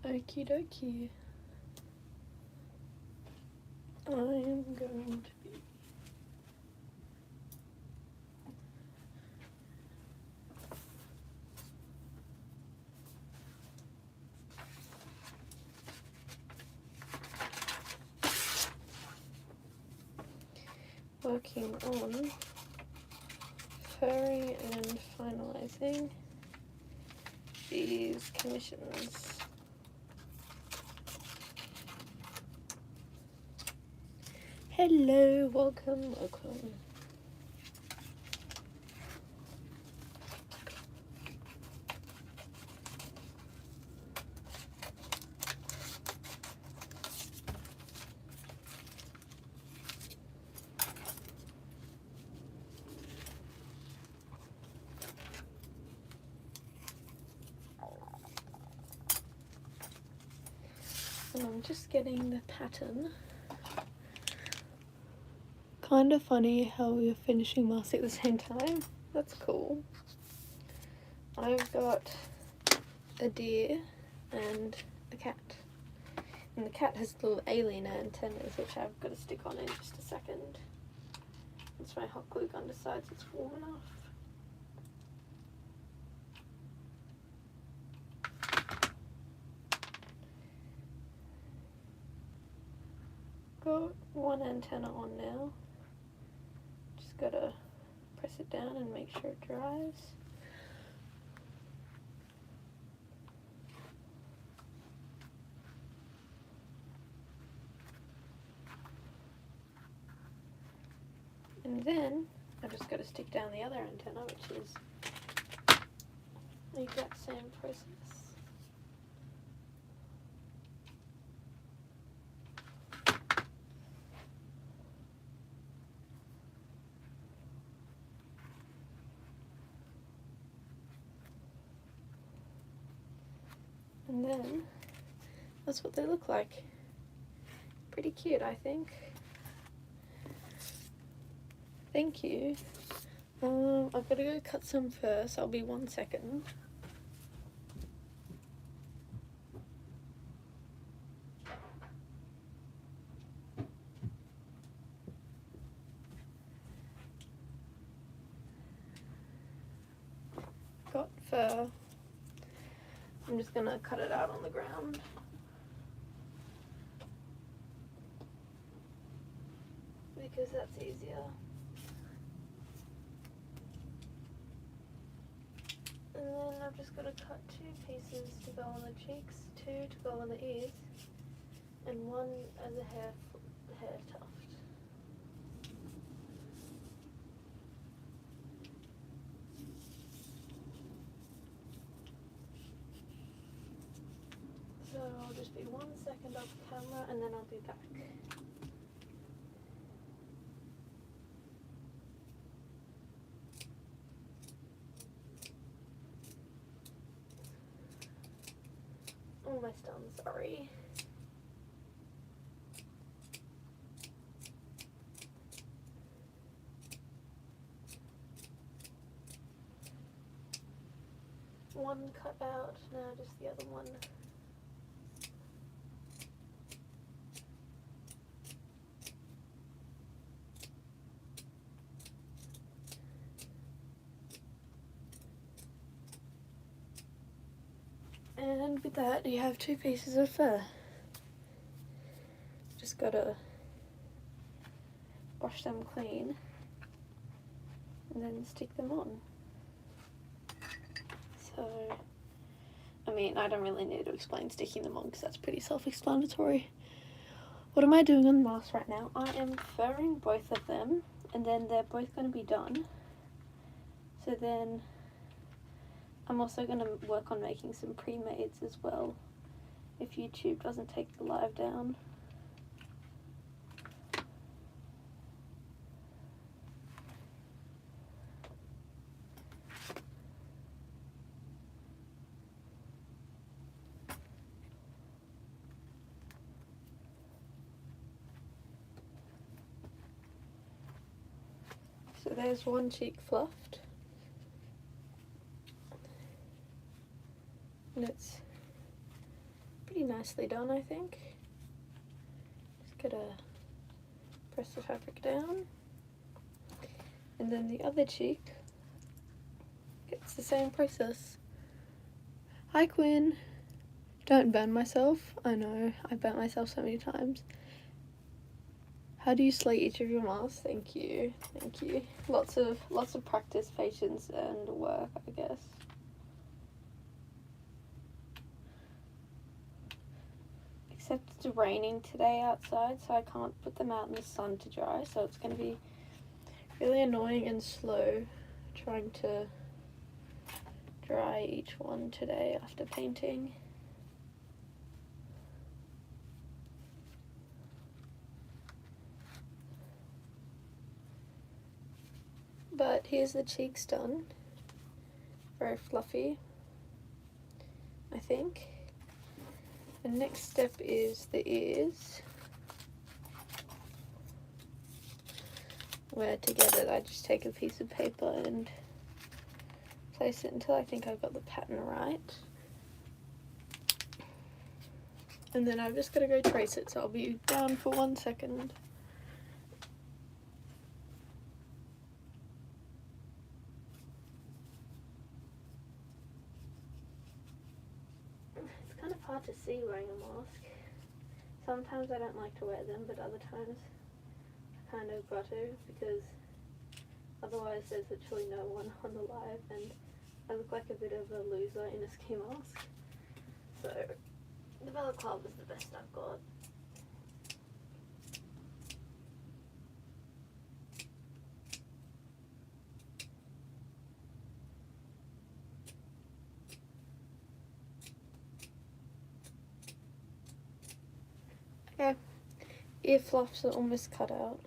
Okie dokie. I am going to be working on furring and finalizing these commissions. Hello, welcome. And I'm just getting the pattern. Kind of funny how we're finishing masks at the same time. That's cool. I've got a deer and a cat. And the cat has little alien antennas, which I've got to stick on in just a second. Once my hot glue gun decides it's warm enough. Got one antenna on now. Just gotta press it down and make sure it dries. And then I've just got to stick down the other antenna, which is the exact same process. And then that's what they look like. Pretty cute, I think. Thank you. I've got to go cut some first. I'll be 1 second. Got fur. I'm just gonna cut it out on the ground. Because that's easier. And then I've just got to cut 2 pieces to go on the cheeks, 2 to go on the ears, and 1 as a hair tuft. So I'll just be 1 second off camera and then I'll be back. Almost done, sorry. One cut out, now just the other one. And with that, you have 2 pieces of fur. Just gotta wash them clean and then stick them on. So, I mean, I don't really need to explain sticking them on because that's pretty self-explanatory. What am I doing on the mask right now? I am furring both of them and then they're both going to be done. So then I'm also going to work on making some pre-mades as well, if YouTube doesn't take the live down. So there's one cheek fluffed. And it's pretty nicely done, I think. Just gotta press the fabric down. And then the other cheek, it's the same process. Hi Quinn! Don't burn myself. I know, I burnt myself so many times. How do you slay each of your masks? Thank you, thank you. Lots of practice, patience, and work, I guess. Except it's raining today outside, so I can't put them out in the sun to dry, so it's going to be really annoying and slow trying to dry each one today after painting. But here's the cheeks done. Very fluffy, I think. The next step is the ears. Where to get it, I just take a piece of paper and place it until I think I've got the pattern right. And then I've just got to go trace it, so I'll be down for 1 second. It's kind of hard to see wearing a mask. Sometimes I don't like to wear them, but other times I kind of got to, because otherwise there's literally no one on the live and I look like a bit of a loser in a ski mask. So the balaclava is the best I've got. Okay, ear fluffs are almost cut out.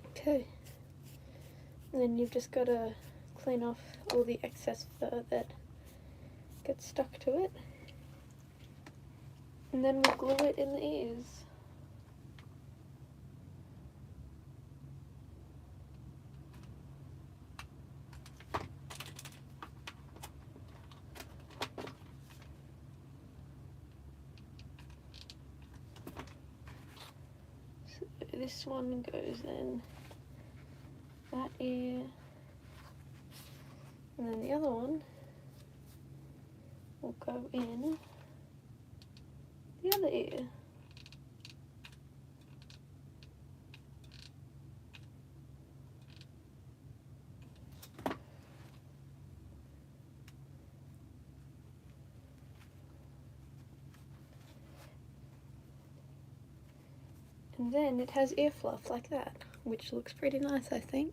Okay, and then you've just got to clean off all the excess fur that gets stuck to it, and then we'll glue it in the ears. So this one goes in that ear, and then the other one will go in the other ear. And then it has ear fluff like that, which looks pretty nice, I think.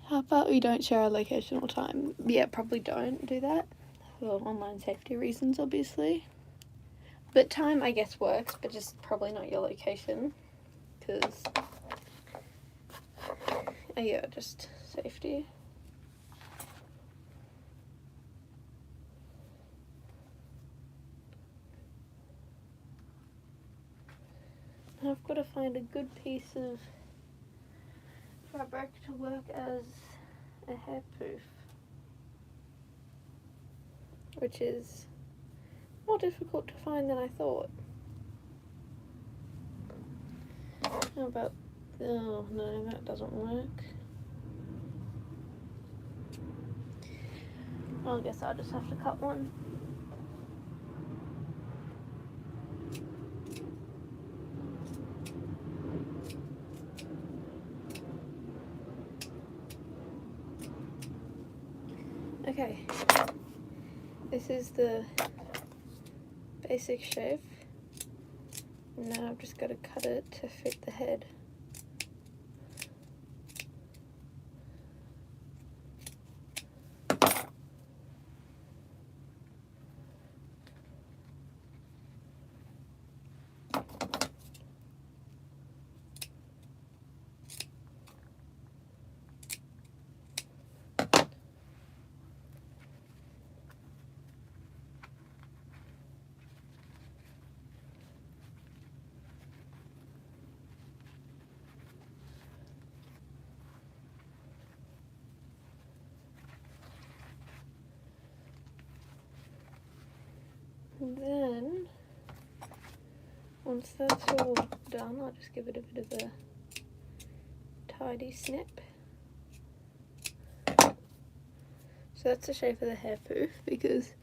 How about we don't share our location or time? Yeah, probably don't do that for online safety reasons, obviously. But time, I guess, works, but just probably not your location, because, yeah, just safety. I've got to find a good piece of fabric to work as a hairproof, which is more difficult to find than I thought. How about, oh no, that doesn't work. I guess I'll just have to cut one. Okay, this is the basic shape. Now I've just got to cut it to fit the head. And then, once that's all done, I'll just give it a bit of a tidy snip. So that's the shape of the hair poof, because,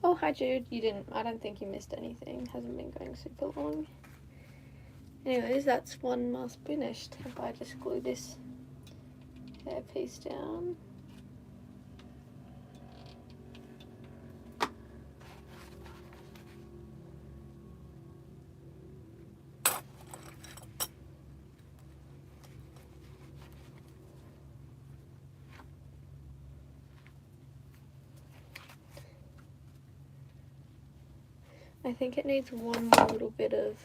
oh hi Jude, I don't think you missed anything, hasn't been going super long. Anyways, that's one mask finished. If I just glue this hair piece down. I think it needs one more little bit of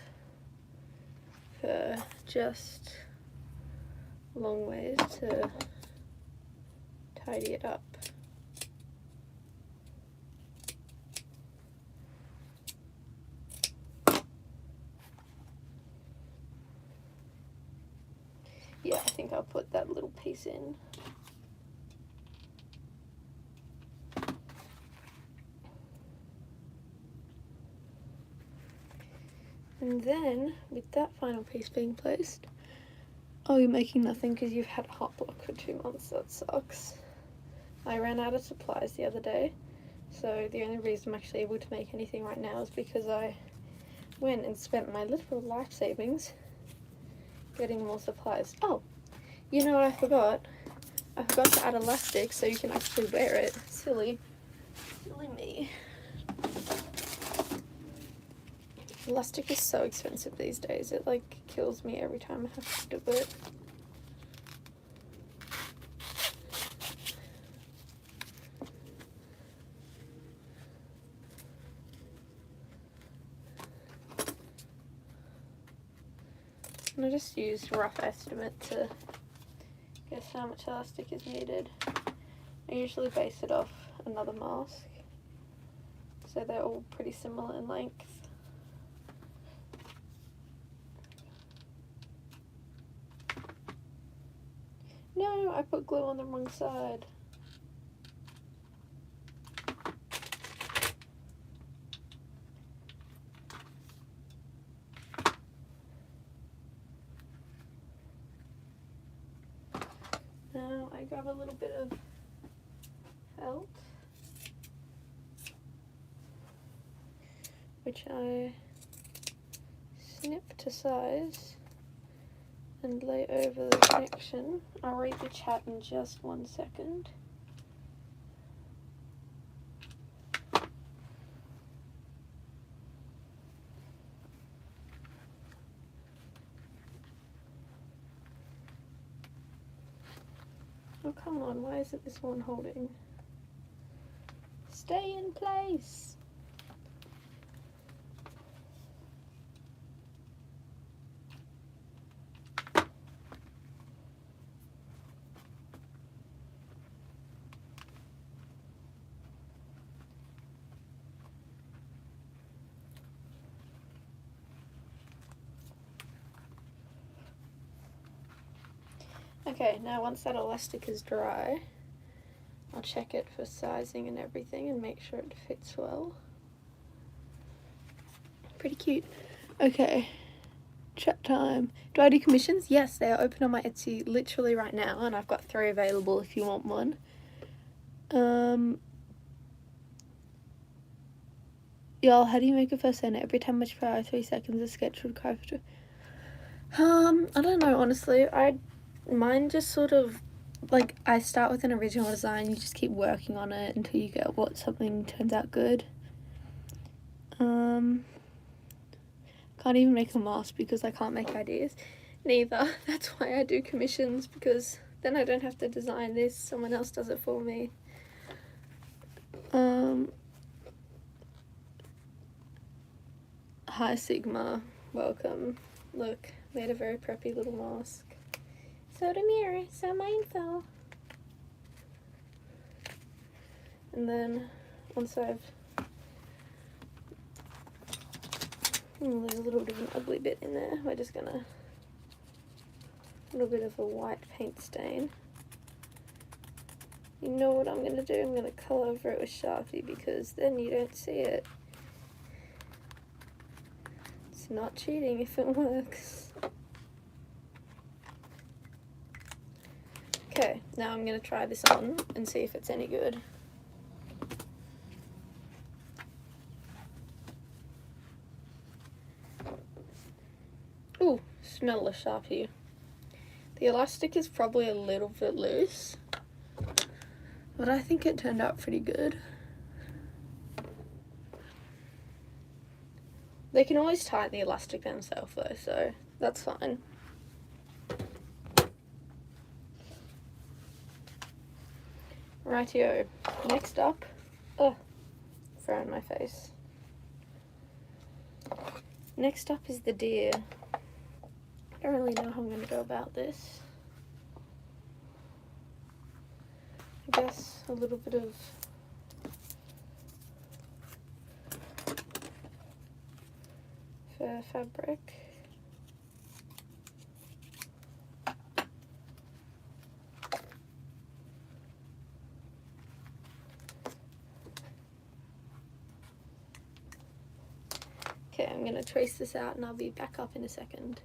fur, just long ways to tidy it up. Yeah, I think I'll put that little piece in. And then, with that final piece being placed, oh, you're making nothing because you've had a hot block for 2 months, that sucks. I ran out of supplies the other day, so the only reason I'm actually able to make anything right now is because I went and spent my literal life savings getting more supplies. Oh, you know what I forgot? I forgot to add elastic so you can actually wear it. Silly me. Elastic is so expensive these days. It like kills me every time I have to do it. And I just used a rough estimate to guess how much elastic is needed. I usually base it off another mask, so they're all pretty similar in length. No, I put glue on the wrong side. Now I grab a little bit of felt, which I snip to size and lay over the connection. I'll read the chat in just 1 second. Oh, come on, why isn't this one holding? Stay in place! Okay, now once that elastic is dry, I'll check it for sizing and everything and make sure it fits well. Pretty cute. Okay, chat time. Do I do commissions? Yes, they are open on my Etsy literally right now, and I've got 3 available if you want one. Y'all, how do you make a first edit? Every time I try 3 seconds, a sketch would cry for I don't know, honestly. Mine just sort of, like, I start with an original design, you just keep working on it until you get what something turns out good. Can't even make a mask because I can't make ideas. Neither. That's why I do commissions, because then I don't have to design this, someone else does it for me. Hi Sigma, welcome. Look, made a very preppy little mask. So the mirror, so mindful. And then once I've, there's a little bit of an ugly bit in there. We're just gonna, a little bit of a white paint stain. You know what I'm gonna do? I'm gonna color over it with Sharpie because then you don't see it. It's not cheating if it works. Okay, now I'm going to try this on and see if it's any good. Ooh, smell a Sharpie. The elastic is probably a little bit loose, but I think it turned out pretty good. They can always tighten the elastic themselves though, so that's fine. Rightio, next up, fur in my face. Next up is the deer. I don't really know how I'm going to go about this. I guess a little bit of fur fabric. Okay, I'm going to trace this out and I'll be back up in a second.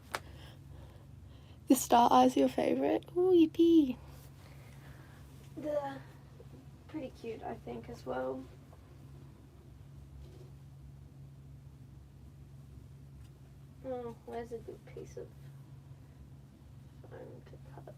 The star eye's your favourite? Oh, yippee! They're pretty cute, I think, as well. Oh, where's a good piece of foam to cut?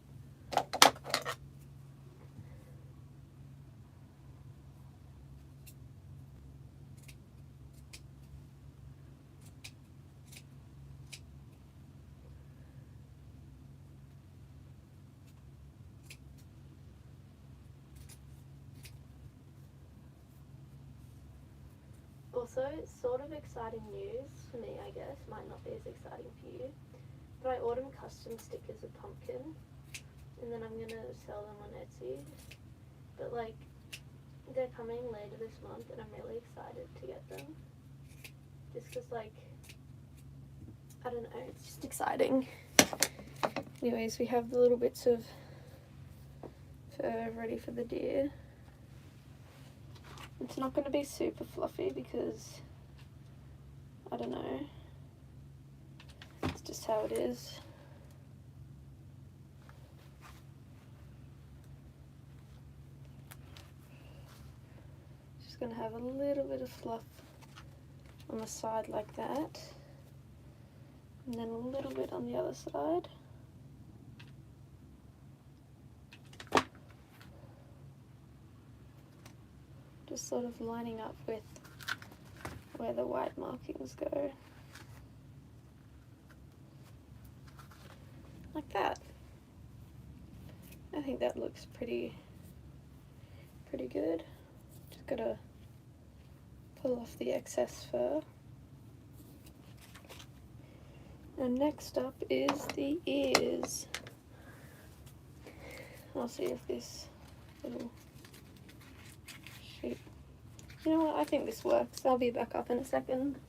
Also, it's sort of exciting news for me, I guess. Might not be as exciting for you. But I ordered custom stickers of pumpkin. And then I'm going to sell them on Etsy. But, like, they're coming later this month and I'm really excited to get them. Just because, like, I don't know, it's just exciting. Anyways, we have the little bits of fur ready for the deer. It's not going to be super fluffy because, I don't know, it's just how it is. Just going to have a little bit of fluff on the side like that, and then a little bit on the other side. Just sort of lining up with where the white markings go. Like that. I think that looks pretty good. Just gotta pull off the excess fur. And next up is the ears. I'll see if this little sheet. You know what, I think this works. I'll be back up in a second.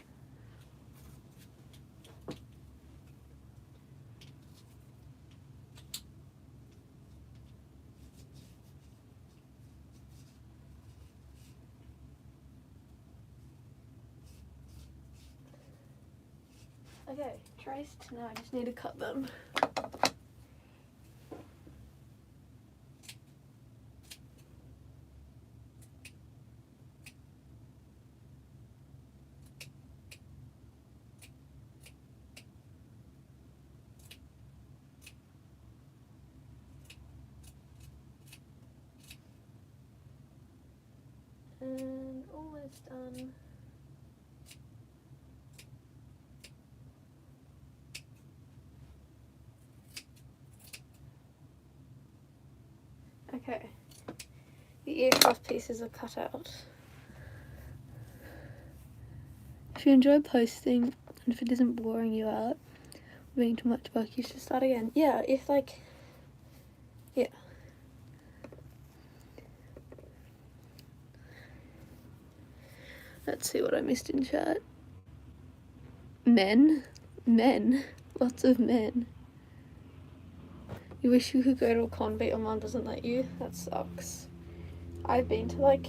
Okay, traced. Now I just need to cut them. And almost done. Okay, the ear cuff pieces are cut out. If you enjoy posting and if it isn't boring you out, being too much work, you should start again. Yeah, if like, yeah. Let's see what I missed in chat. Men, lots of men. You wish you could go to a con but your mom doesn't let you? That sucks. I've been to like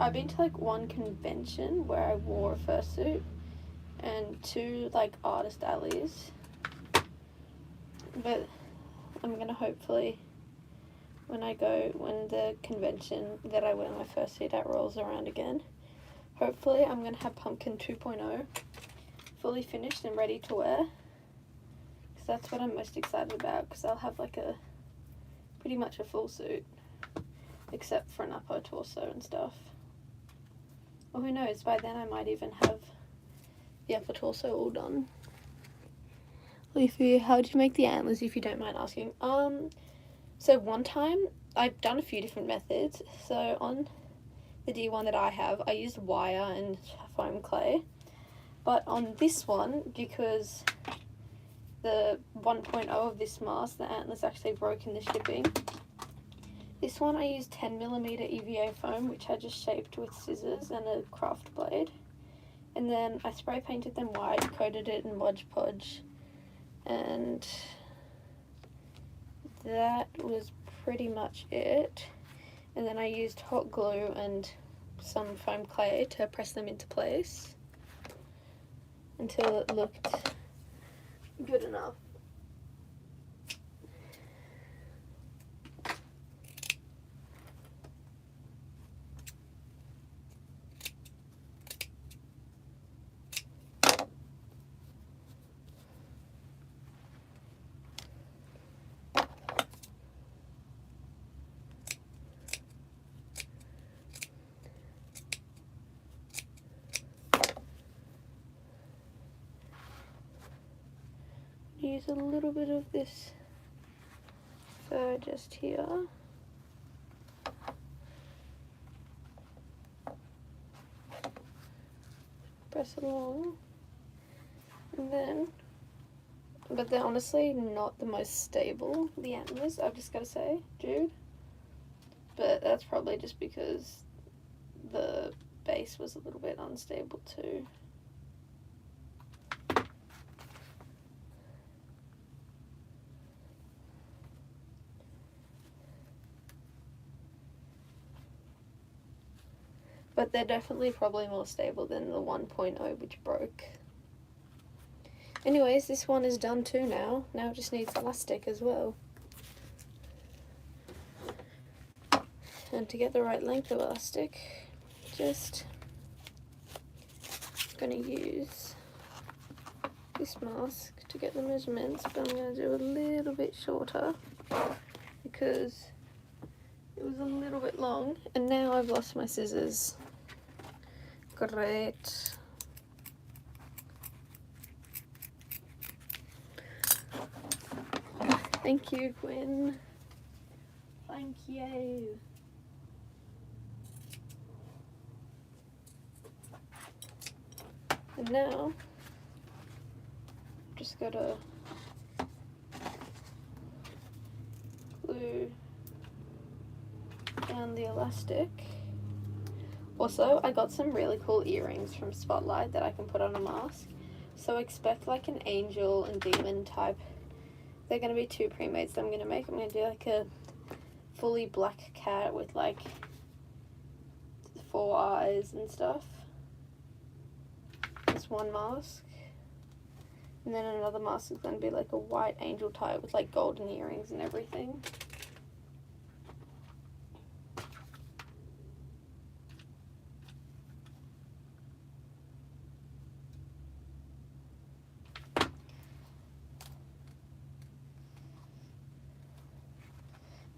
I've been to like one convention where I wore a fursuit and 2 like artist alleys, but I'm gonna hopefully when the convention that I wear my fursuit at rolls around again, hopefully I'm gonna have Pumpkin 2.0 fully finished and ready to wear, because that's what I'm most excited about, because I'll have like a pretty much a full suit except for an upper torso and stuff. Or who knows, by then I might even have the upper torso all done. Leafy, how do you make the antlers, if you don't mind asking? So one time, I've done a few different methods. So on the D1 that I have, I used wire and foam clay. But on this one, because the 1.0 of this mask, the antlers actually broke in the shipping, this one I used 10mm EVA foam, which I just shaped with scissors and a craft blade. And then I spray painted them white, coated it in Mod Podge, and that was pretty much it. And then I used hot glue and some foam clay to press them into place until it looked good enough. Use a little bit of this fur just here. Press along. And then, but they're honestly not the most stable, the antlers, I've just got to say, Jude. But that's probably just because the base was a little bit unstable too. But they're definitely probably more stable than the 1.0, which broke. Anyways, this one is done too now. Now it just needs elastic as well. And to get the right length of elastic, just gonna use this mask to get the measurements, but I'm gonna do a little bit shorter because it was a little bit long, and now I've lost my scissors. Great. Thank you, Gwen. Thank you. And now, just gotta glue down the elastic. Also, I got some really cool earrings from Spotlight that I can put on a mask. So expect like an angel and demon type. They're going to be 2 pre-mates that I'm going to make. I'm going to do like a fully black cat with like 4 eyes and stuff. That's one mask. And then another mask is going to be like a white angel type with like golden earrings and everything.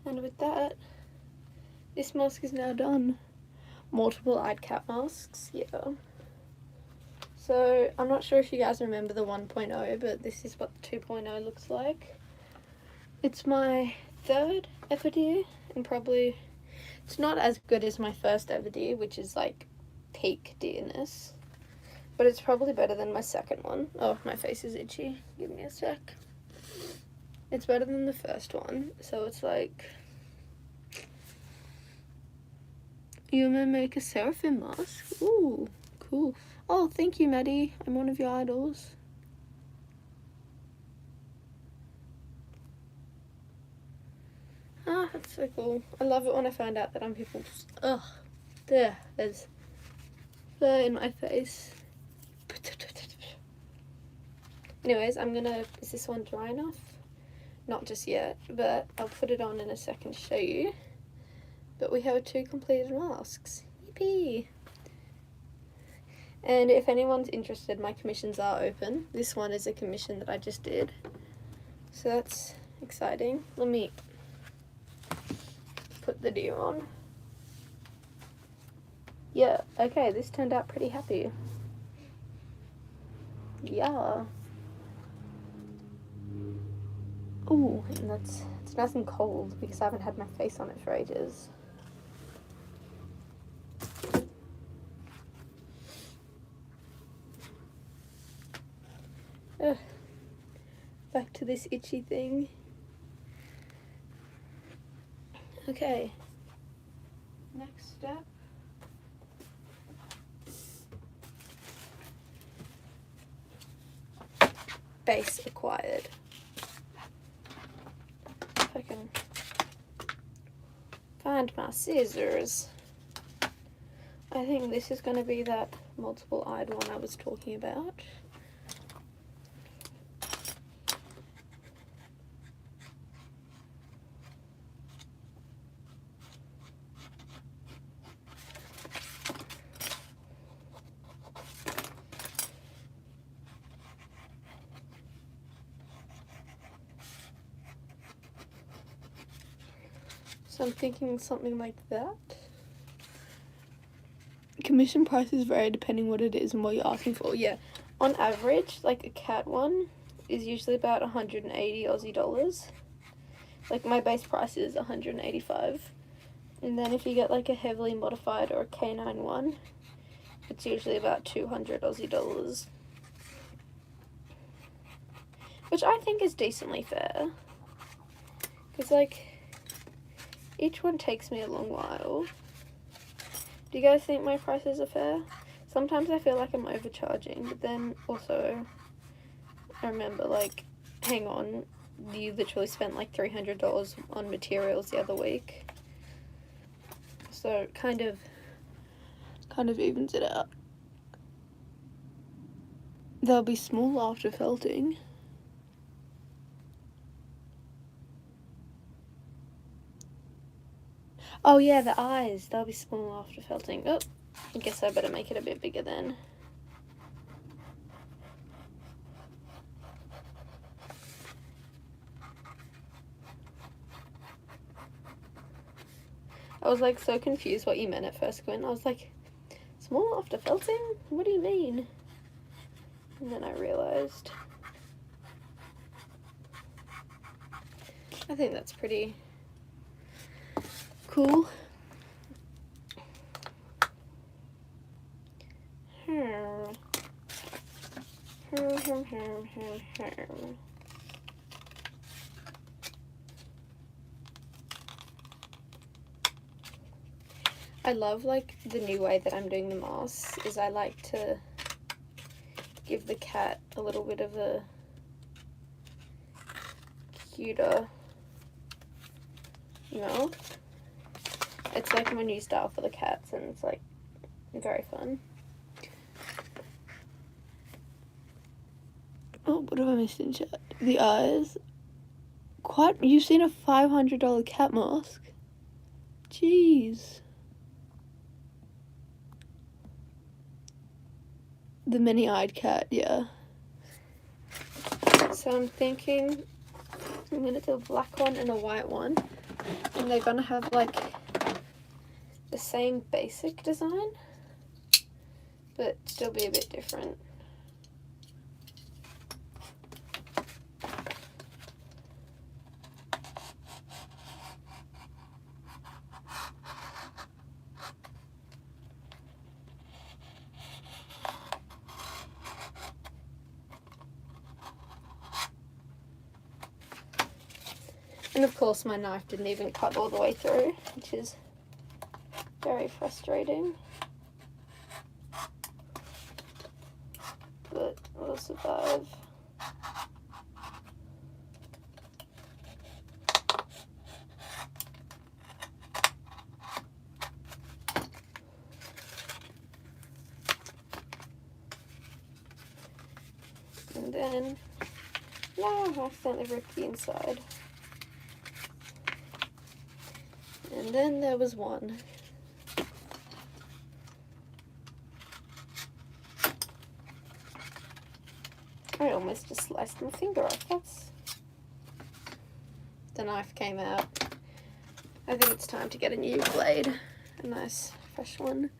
And with that, this mask is now done. Multiple eyed cat masks, yeah. So, I'm not sure if you guys remember the 1.0, but this is what the 2.0 looks like. It's my 3rd ever deer, and probably, it's not as good as my first ever deer, which is like peak deerness. But it's probably better than my 2nd one. Oh, my face is itchy. Give me a sec. It's better than the first one, so it's like, you gonna make a seraphim mask? Ooh, cool. Oh, thank you, Maddie. I'm one of your idols. Ah, that's so cool. I love it when I find out that I'm people's, There's fur in my face. Anyways, is this one dry enough? Not just yet, but I'll put it on in a second to show you. But we have 2 completed masks. Yippee! And if anyone's interested, my commissions are open. This one is a commission that I just did. So that's exciting. Let me put the deer on. Yeah, okay, this turned out pretty happy. Yeah. Ooh, and it's nice and cold because I haven't had my face on it for ages. Ugh. Back to this itchy thing. Okay. Next step. Base acquired. If I can find my scissors. I think this is going to be that multiple-eyed one I was talking about. So I'm thinking something like that. Commission prices vary depending what it is and what you're asking for. Yeah, on average, like a cat one is usually about 180 Aussie dollars. Like my base price is 185. And then if you get like a heavily modified or a canine one, it's usually about 200 Aussie dollars. Which I think is decently fair. Because like, each one takes me a long while. Do you guys think my prices are fair? Sometimes I feel like I'm overcharging, but then also I remember like, hang on, you literally spent like $300 on materials the other week. So it kind of evens it out. They'll be small after felting. Oh yeah, the eyes. They'll be small after felting. Oh, I guess I better make it a bit bigger then. I was like so confused what you meant at first, Gwen. I was like, small after felting? What do you mean? And then I realized. I think that's pretty cool. I love like the new way that I'm doing the masks is I like to give the cat a little bit of a cuter mouth. It's like my new style for the cats and it's like very fun. Oh, what have I missed in chat? The eyes. You've seen a $500 cat mask? Jeez. The many-eyed cat, yeah. So I'm thinking I'm going to do a black one and a white one. And they're going to have like the same basic design, but still be a bit different. And of course my knife didn't even cut all the way through, which is very frustrating. But we'll survive. then no, I accidentally ripped the inside. And then there was one. I almost just sliced my finger off. The knife came out. I think it's time to get a new blade. A nice fresh one.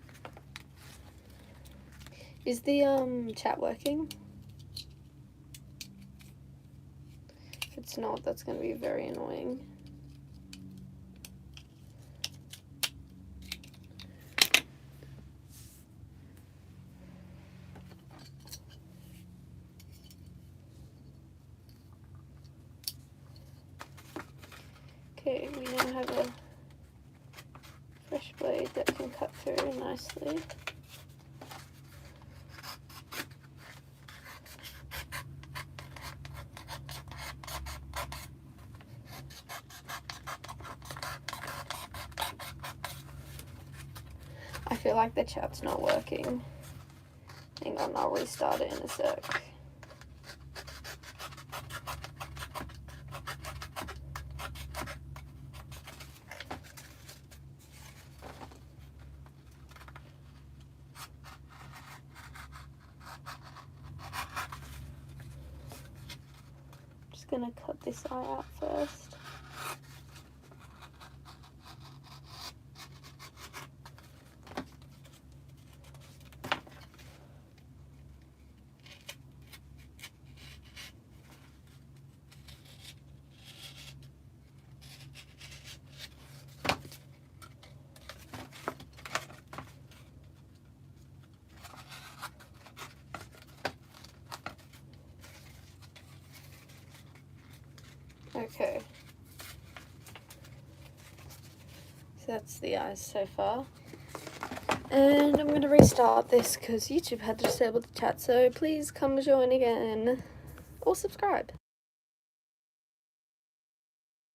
Is the chat working? If it's not, that's going to be very annoying. Okay, we now have a fresh blade that can cut through nicely. I feel like the chat's not working. Hang on, I'll restart it in a sec. Just gonna cut this eye out first. Okay, so that's the eyes so far, and I'm going to restart this because YouTube had to disable the chat, so please come join again or subscribe.